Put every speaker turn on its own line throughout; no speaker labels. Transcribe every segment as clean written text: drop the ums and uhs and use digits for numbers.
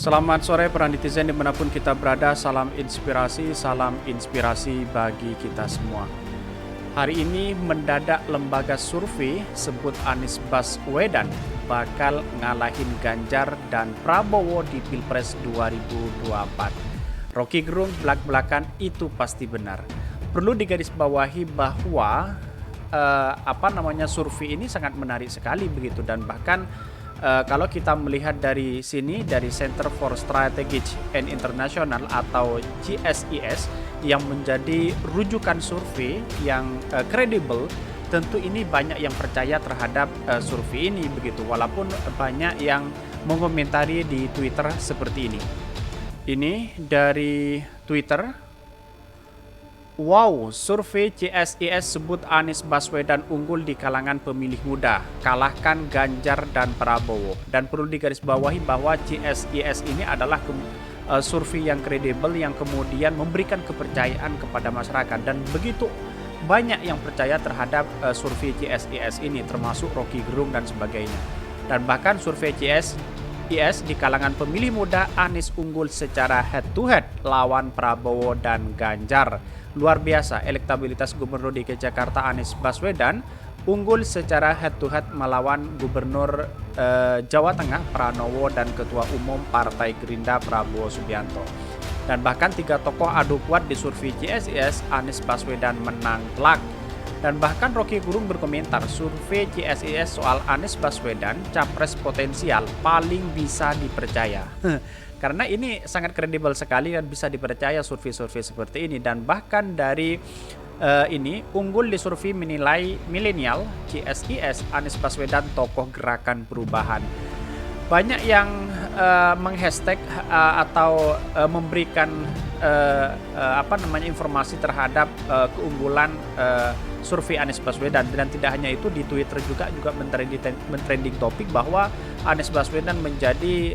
Selamat sore para netizen dimanapun kita berada, salam inspirasi bagi kita semua. Hari ini mendadak lembaga survei sebut Anies Baswedan bakal ngalahin Ganjar dan Prabowo di Pilpres 2024. Rocky Gerung belak-belakan itu pasti benar. Perlu digarisbawahi bahwa survei ini sangat menarik sekali begitu, dan bahkan kalau kita melihat dari sini, dari Center for Strategic and International atau CSIS yang menjadi rujukan survei yang kredibel, tentu ini banyak yang percaya terhadap survei ini begitu, walaupun banyak yang mengomentari di Twitter seperti ini. Ini dari Twitter. Wow, survei CSIS sebut Anies Baswedan unggul di kalangan pemilih muda, kalahkan Ganjar dan Prabowo. Dan perlu digarisbawahi bahwa CSIS ini adalah survei yang kredibel yang kemudian memberikan kepercayaan kepada masyarakat. Dan begitu banyak yang percaya terhadap survei CSIS ini, termasuk Rocky Gerung dan sebagainya. Dan bahkan survei CSIS di kalangan pemilih muda, Anies unggul secara head to head lawan Prabowo dan Ganjar. Luar biasa, elektabilitas Gubernur DKI Jakarta Anies Baswedan unggul secara head to head melawan Gubernur Jawa Tengah Pranowo dan Ketua Umum Partai Gerindra Prabowo Subianto. Dan bahkan tiga tokoh adu kuat di survei CSIS, Anies Baswedan menang telak. Dan bahkan Rocky Gerung berkomentar, survei CSIS soal Anies Baswedan capres potensial paling bisa dipercaya. Karena ini sangat kredibel sekali dan bisa dipercaya survei-survei seperti ini. Dan bahkan dari ini unggul di survei menilai milenial CSIS, Anies Baswedan tokoh gerakan perubahan. Banyak yang menghashtag atau memberikan informasi terhadap keunggulan survei Anies Baswedan. Dan tidak hanya itu, di Twitter juga mentrending topik bahwa Anies Baswedan menjadi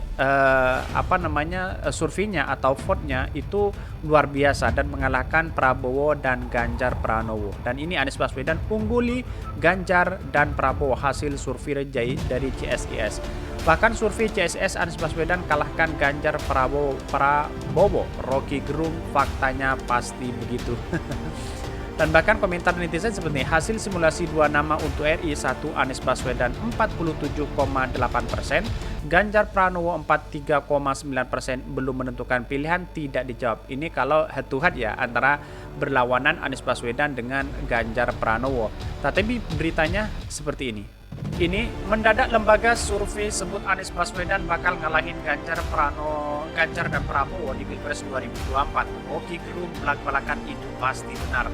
surveinya atau vote-nya itu luar biasa dan mengalahkan Prabowo dan Ganjar Pranowo. Dan ini Anies Baswedan ungguli Ganjar dan Prabowo hasil survei dari CSIS. Bahkan survei CSIS Anies Baswedan kalahkan Ganjar Prabowo. Rocky Gerung faktanya pasti begitu. Dan bahkan komentar netizen seperti ini, hasil simulasi dua nama untuk RI, 1 Anies Baswedan 47,8%, Ganjar Pranowo 43,9%, belum menentukan pilihan, tidak dijawab. Ini kalau head to head ya, antara berlawanan Anies Baswedan dengan Ganjar Pranowo. Tapi beritanya seperti ini. Ini mendadak lembaga survei sebut Anies Baswedan bakal ngalahin Ganjar dan Prabowo di Pilpres 2024. Rocky Gerung belak-belakan itu pasti benar.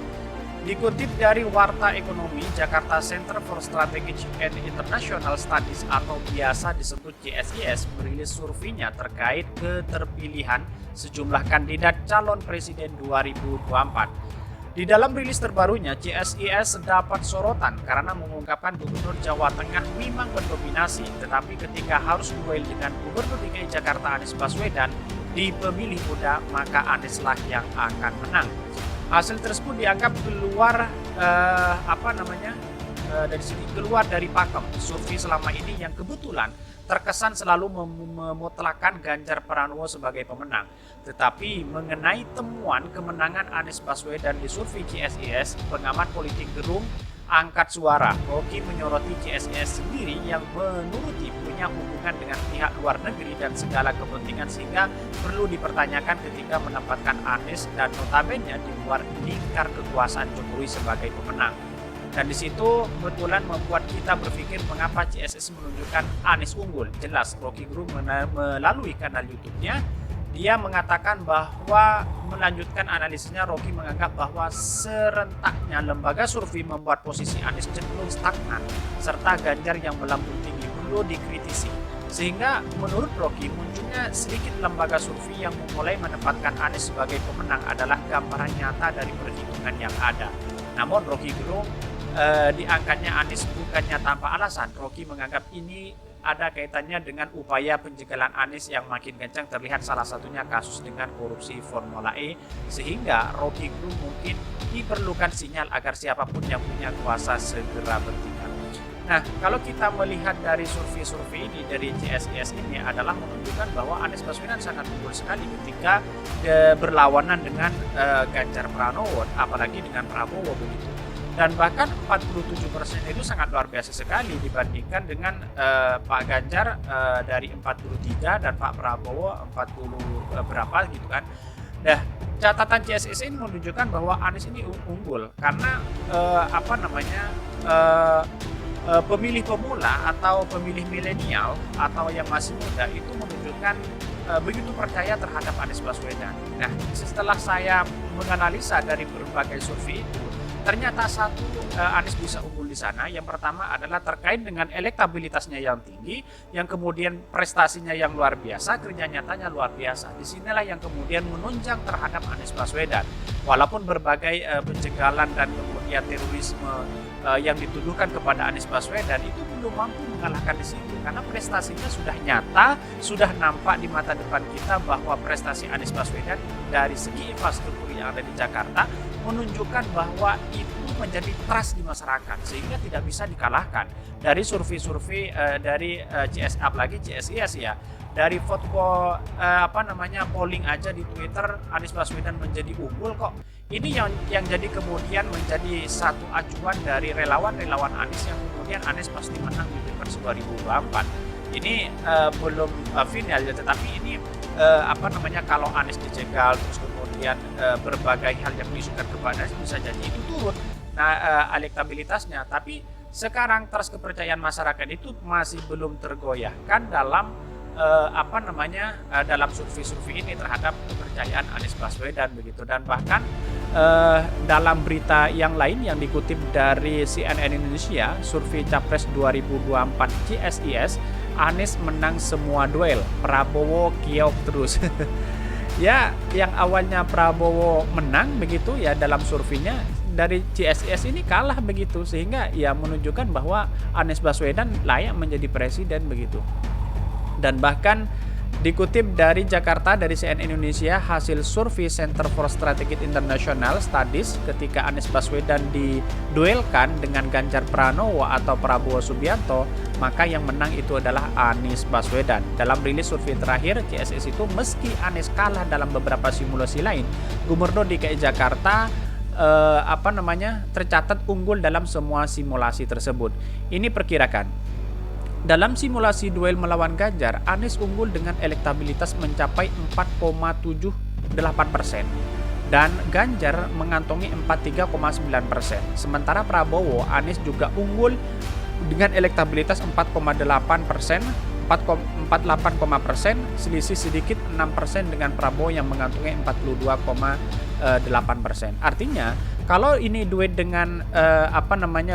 Dikutip dari Warta Ekonomi, Jakarta Center for Strategic and International Studies atau biasa disebut CSIS merilis surveinya terkait keterpilihan sejumlah kandidat calon presiden 2024. Di dalam rilis terbarunya, CSIS dapat sorotan karena mengungkapkan Gubernur Jawa Tengah memang mendominasi, tetapi ketika harus duel dengan Gubernur DKI Jakarta Anies Baswedan di pemilih muda, maka Anieslah yang akan menang. Hasil tersebut dianggap keluar dari pakem survei selama ini yang kebetulan terkesan selalu memutlakan Ganjar Pranowo sebagai pemenang. Tetapi mengenai temuan kemenangan Anies Baswedan di survei CSIS, pengamat politik Gerung angkat suara. Rocky menyoroti CSIS sendiri yang menuruti punya hubungan dengan pihak luar negeri dan segala kepentingan, sehingga perlu dipertanyakan ketika menempatkan Anies dan notabene di luar lingkar kekuasaan Jokowi sebagai pemenang. Dan di situ kebetulan membuat kita berpikir mengapa CSIS menunjukkan Anies unggul. Jelas Rocky Gerung melalui kanal YouTube-nya, dia mengatakan bahwa melanjutkan analisisnya, Rocky menganggap bahwa serentaknya lembaga survei membuat posisi Anies cenderung stagnan serta Ganjar yang melambung tinggi perlu dikritisi. Sehingga menurut Rocky, munculnya sedikit lembaga survei yang mulai menempatkan Anies sebagai pemenang adalah gambaran nyata dari perhitungan yang ada. Namun Rocky Gerung diangkatnya Anies bukannya tanpa alasan. Rocky menganggap ini ada kaitannya dengan upaya penjagalan Anies yang makin kencang, terlihat salah satunya kasus dengan korupsi Formula E, sehingga Rocky Gerung mungkin diperlukan sinyal agar siapapun yang punya kuasa segera bertindak. Nah, kalau kita melihat dari survei-survei ini dari CSIS ini adalah menunjukkan bahwa Anies Baswedan sangat unggul sekali ketika berlawanan dengan Ganjar Pranowo, apalagi dengan Prabowo begitu. Dan bahkan 47% itu sangat luar biasa sekali dibandingkan dengan Pak Ganjar dari 43 dan Pak Prabowo 40 berapa gitu kan. Nah, catatan CSIS ini menunjukkan bahwa Anies ini unggul karena pemilih pemula atau pemilih milenial atau yang masih muda itu menunjukkan begitu percaya terhadap Anies Baswedan. Nah, setelah saya menganalisa dari berbagai survei itu, ternyata Anies bisa unggul di sana. Yang pertama adalah terkait dengan elektabilitasnya yang tinggi, yang kemudian prestasinya yang luar biasa, kerja nyatanya luar biasa. Disinilah yang kemudian menunjang terhadap Anies Baswedan. Walaupun berbagai penjagalan dan kemudian terorisme yang dituduhkan kepada Anies Baswedan itu belum mampu mengalahkan di situ karena prestasinya sudah nyata, sudah nampak di mata depan kita bahwa prestasi Anies Baswedan dari segi infrastruktur yang ada di Jakarta menunjukkan bahwa itu menjadi trust di masyarakat sehingga tidak bisa dikalahkan dari survei-survei dari apalagi CSIS ya. Dari polling aja di Twitter Anies Baswedan menjadi unggul kok. Ini yang jadi kemudian menjadi satu acuan dari relawan-relawan Anies yang kemudian Anies pasti menang di Pilpres 2024. Ini belum final ya, tetapi ini kalau Anies dijegal terus kemudian berbagai hal yang diisukan kepada Anies bisa jadi itu turun elektabilitasnya. Tapi sekarang trust kepercayaan masyarakat itu masih belum tergoyahkan dalam dalam survei-survei ini terhadap kepercayaan Anies Baswedan begitu. Dan bahkan dalam berita yang lain yang dikutip dari CNN Indonesia, survei Capres 2024 CSIS, Anies menang semua duel, Prabowo kiok terus. Ya, yang awalnya Prabowo menang begitu ya dalam surveinya, dari CSIS ini kalah begitu, sehingga ya menunjukkan bahwa Anies Baswedan layak menjadi presiden begitu. Dan bahkan dikutip dari Jakarta dari CNN Indonesia, hasil survei Center for Strategic International Studies ketika Anies Baswedan diduelkan dengan Ganjar Pranowo atau Prabowo Subianto, maka yang menang itu adalah Anies Baswedan. Dalam rilis survei terakhir CSIS itu, meski Anies kalah dalam beberapa simulasi lain, Gubernur DKI Jakarta tercatat unggul dalam semua simulasi tersebut. Ini perkirakan. Dalam simulasi duel melawan Ganjar, Anies unggul dengan elektabilitas mencapai 4,78% dan Ganjar mengantongi 43,9%. Sementara Prabowo, Anies juga unggul dengan elektabilitas 4,8%, 48,%, selisih sedikit 6% dengan Prabowo yang mengantongi 42,8%. Artinya, kalau ini duet dengan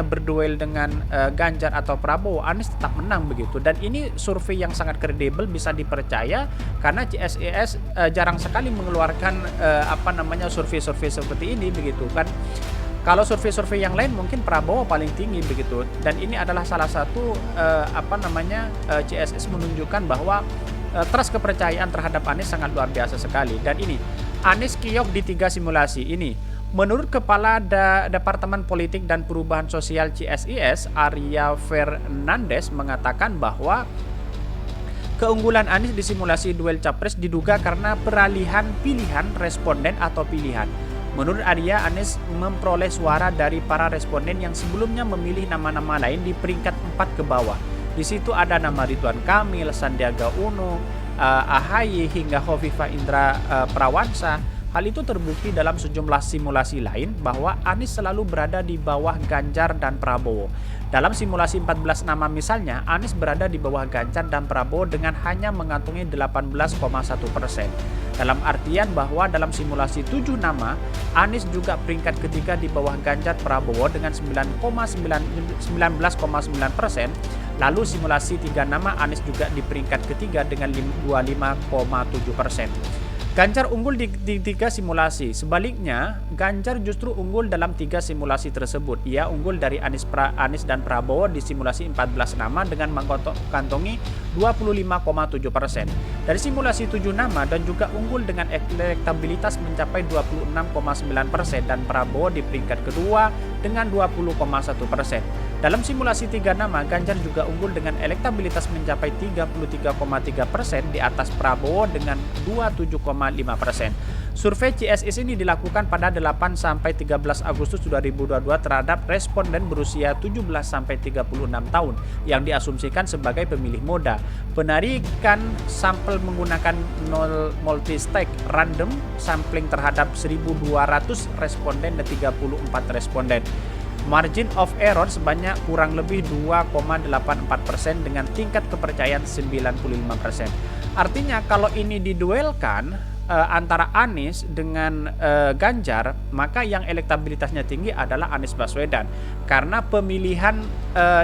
berduel dengan Ganjar atau Prabowo, Anies tetap menang begitu. Dan ini survei yang sangat kredibel, bisa dipercaya karena CSIS jarang sekali mengeluarkan survei-survei seperti ini begitu kan. Kalau survei-survei yang lain mungkin Prabowo paling tinggi begitu. Dan ini adalah salah satu CSIS menunjukkan bahwa trust kepercayaan terhadap Anies sangat luar biasa sekali. Dan ini Anies kiok di 3 simulasi ini. Menurut Kepala Departemen Politik dan Perubahan Sosial CSIS, Arya Fernandes mengatakan bahwa keunggulan Anies di simulasi duel Capres diduga karena peralihan pilihan responden atau pilihan. Menurut Arya, Anies memperoleh suara dari para responden yang sebelumnya memilih nama-nama lain di peringkat 4 ke bawah. Di situ ada nama Ridwan Kamil, Sandiaga Uno, AHY hingga Khofifah Indra Parawansa. Hal itu terbukti dalam sejumlah simulasi lain bahwa Anies selalu berada di bawah Ganjar dan Prabowo. Dalam simulasi 14 nama misalnya, Anies berada di bawah Ganjar dan Prabowo dengan hanya mengantongi 18,1%. Dalam artian bahwa dalam simulasi 7 nama, Anies juga peringkat ketiga di bawah Ganjar Prabowo dengan 19,9%. Lalu simulasi 3 nama, Anies juga di peringkat ketiga dengan 25,7%. Ganjar unggul di 3 simulasi. Sebaliknya, Ganjar justru unggul dalam 3 simulasi tersebut. Ia unggul dari Anies dan Prabowo di simulasi 14 nama dengan mengantongi 25,7%. Dari simulasi 7 nama dan juga unggul dengan elektabilitas mencapai 26,9% dan Prabowo di peringkat kedua dengan 20,1%. Dalam simulasi 3 nama, Ganjar juga unggul dengan elektabilitas mencapai 33,3% di atas Prabowo dengan 27,5%. Survei CSIS ini dilakukan pada 8 sampai 13 Agustus 2022 terhadap responden berusia 17 sampai 36 tahun yang diasumsikan sebagai pemilih muda. Penarikan sampel menggunakan multi-stage random sampling terhadap 1.200 responden dan 34 responden. Margin of error sebanyak kurang lebih 2,84% dengan tingkat kepercayaan 95%. Artinya kalau ini diduelkan antara Anies dengan Ganjar, maka yang elektabilitasnya tinggi adalah Anies Baswedan. Karena pemilihan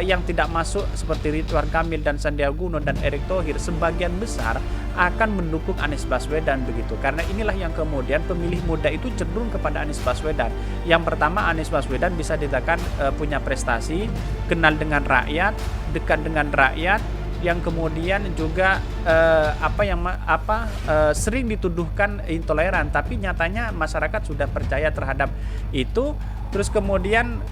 yang tidak masuk seperti Ridwan Kamil dan Sandiaga Uno dan Erick Thohir sebagian besar akan mendukung Anies Baswedan begitu. Karena inilah yang kemudian pemilih muda itu cenderung kepada Anies Baswedan. Yang pertama, Anies Baswedan bisa dikatakan punya prestasi, kenal dengan rakyat, dekat dengan rakyat, yang kemudian juga sering dituduhkan intoleran, tapi nyatanya masyarakat sudah percaya terhadap itu. Terus kemudian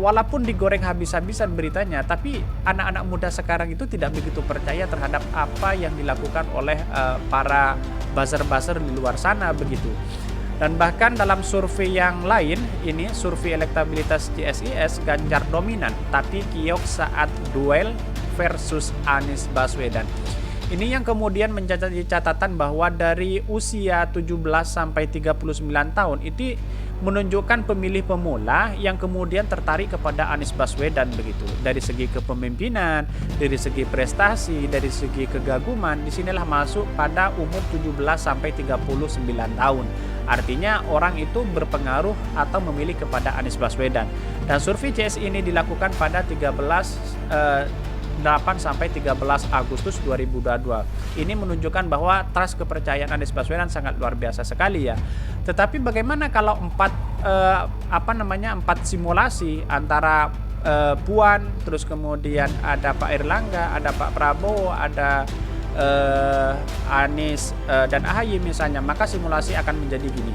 walaupun digoreng habis-habisan beritanya, tapi anak-anak muda sekarang itu tidak begitu percaya terhadap apa yang dilakukan oleh para buzzer-buzzer di luar sana begitu. Dan bahkan dalam survei yang lain, ini survei elektabilitas CSIS, Ganjar dominan, tapi kiok saat duel versus Anies Baswedan. Ini yang kemudian menjadi catatan bahwa dari usia 17 sampai 39 tahun itu menunjukkan pemilih pemula yang kemudian tertarik kepada Anies Baswedan begitu. Dari segi kepemimpinan, dari segi prestasi, dari segi kegaguman, disinilah masuk pada umur 17 sampai 39 tahun. Artinya orang itu berpengaruh atau memilih kepada Anies Baswedan. Dan survei CS ini dilakukan pada 8 sampai 13 Agustus 2022. Ini menunjukkan bahwa trust kepercayaan Anies Baswedan sangat luar biasa sekali ya. Tetapi bagaimana kalau empat simulasi antara Puan, terus kemudian ada Pak Erlangga, ada Pak Prabowo, ada Anies dan AHY misalnya, maka simulasi akan menjadi gini.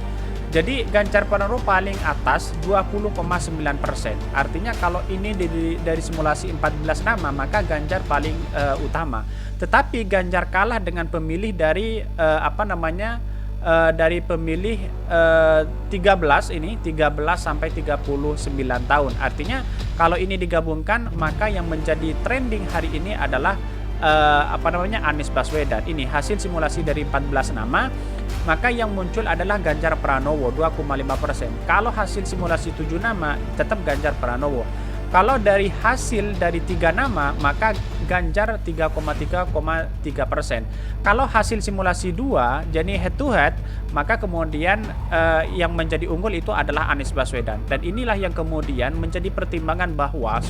Jadi Ganjar Pranowo paling atas 20,9%. Artinya kalau ini dari simulasi 14 nama, maka Ganjar paling utama. Tetapi Ganjar kalah dengan pemilih dari dari pemilih 13 sampai 39 tahun. Artinya kalau ini digabungkan, maka yang menjadi trending hari ini adalah Anies Baswedan. Ini hasil simulasi dari 14 nama, maka yang muncul adalah Ganjar Pranowo 2,5%. Kalau hasil simulasi 7 nama tetap Ganjar Pranowo. Kalau dari hasil dari 3 nama, maka Ganjar 3,3%. Kalau hasil simulasi 2 jadi head to head, maka kemudian yang menjadi unggul itu adalah Anies Baswedan. Dan inilah yang kemudian menjadi pertimbangan bahwa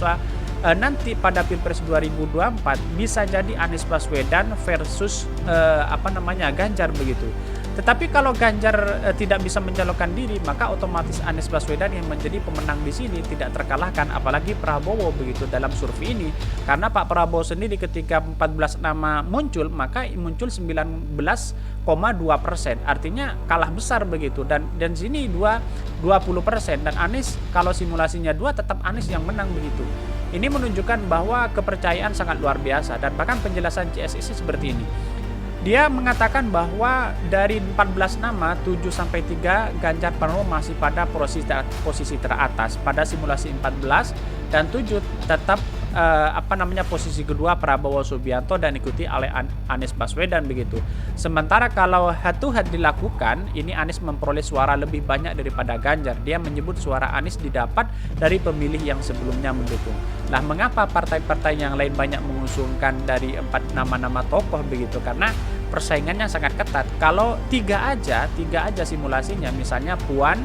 nanti pada Pilpres 2024 bisa jadi Anies Baswedan versus Ganjar begitu. Tetapi kalau Ganjar tidak bisa mencalonkan diri, maka otomatis Anies Baswedan yang menjadi pemenang di sini tidak terkalahkan, apalagi Prabowo begitu dalam survei ini. Karena Pak Prabowo sendiri ketika 14 nama muncul, maka muncul 19,2%. Artinya kalah besar begitu. Dan sini 20%, dan Anies kalau simulasinya 2 tetap Anies yang menang begitu. Ini menunjukkan bahwa kepercayaan sangat luar biasa, dan bahkan penjelasan CSIS seperti ini. Dia mengatakan bahwa dari 14 nama 7-3 Ganjar Pranowo masih pada posisi teratas pada simulasi 14, dan 7 tetap posisi kedua Prabowo Subianto dan ikuti oleh Anies Baswedan begitu. Sementara kalau head to head dilakukan, ini Anies memperoleh suara lebih banyak daripada Ganjar. Dia menyebut suara Anies didapat dari pemilih yang sebelumnya mendukung. Nah, mengapa partai-partai yang lain banyak mengusungkan dari 4 nama-nama tokoh begitu? Karena persaingannya sangat ketat. Kalau tiga aja simulasinya, misalnya Puan,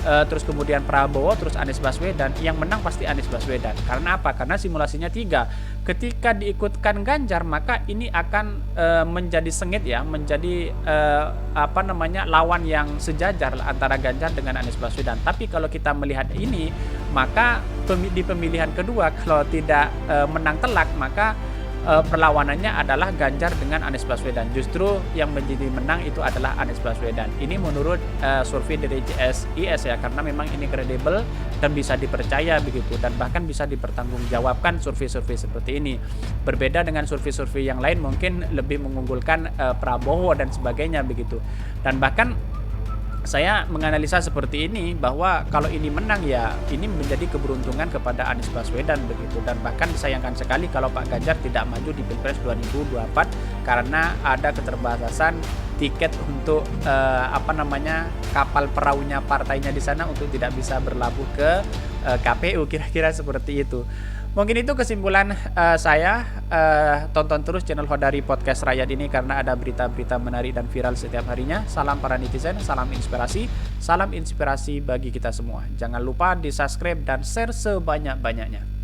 terus kemudian Prabowo, terus Anies Baswedan, yang menang pasti Anies Baswedan. Karena apa? Karena simulasinya 3. Ketika diikutkan Ganjar, maka ini akan menjadi sengit ya, menjadi lawan yang sejajar antara Ganjar dengan Anies Baswedan. Tapi kalau kita melihat ini, maka di pemilihan kedua kalau tidak menang telak, maka perlawanannya adalah Ganjar dengan Anies Baswedan. Justru yang menjadi menang itu adalah Anies Baswedan. Ini menurut survei dari JSIS ya, karena memang ini kredibel dan bisa dipercaya begitu, dan bahkan bisa dipertanggungjawabkan survei-survei seperti ini. Berbeda dengan survei-survei yang lain mungkin lebih mengunggulkan Prabowo dan sebagainya begitu. Dan bahkan saya menganalisa seperti ini, bahwa kalau ini menang ya ini menjadi keberuntungan kepada Anies Baswedan begitu, dan bahkan disayangkan sekali kalau Pak Ganjar tidak maju di Pilpres 2024 karena ada keterbatasan tiket untuk kapal perahunya partainya di sana untuk tidak bisa berlabuh ke KPU, kira-kira seperti itu. Mungkin itu kesimpulan saya. Tonton terus channel Khodari Podcast Rakyat ini karena ada berita-berita menarik dan viral setiap harinya. Salam para netizen, salam inspirasi bagi kita semua. Jangan lupa di subscribe dan share sebanyak-banyaknya.